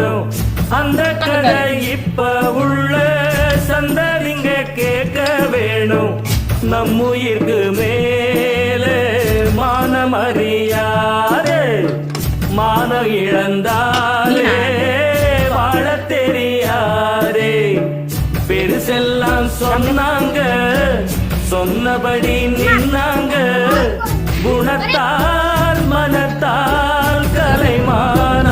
வரும் அந்த கதை இப்ப உள்ள சந்ததிங்க கேட்க வேணும் நம்முயிர்க்கு மேலே மானமறியாதே மானம் இழந்தாலே வாழ தெரியாதே பெருசெல்லாம் சொன்னாங்க சொன்னபடி நின்னாங்க குணத்தால் மனத்தால் கலைமான்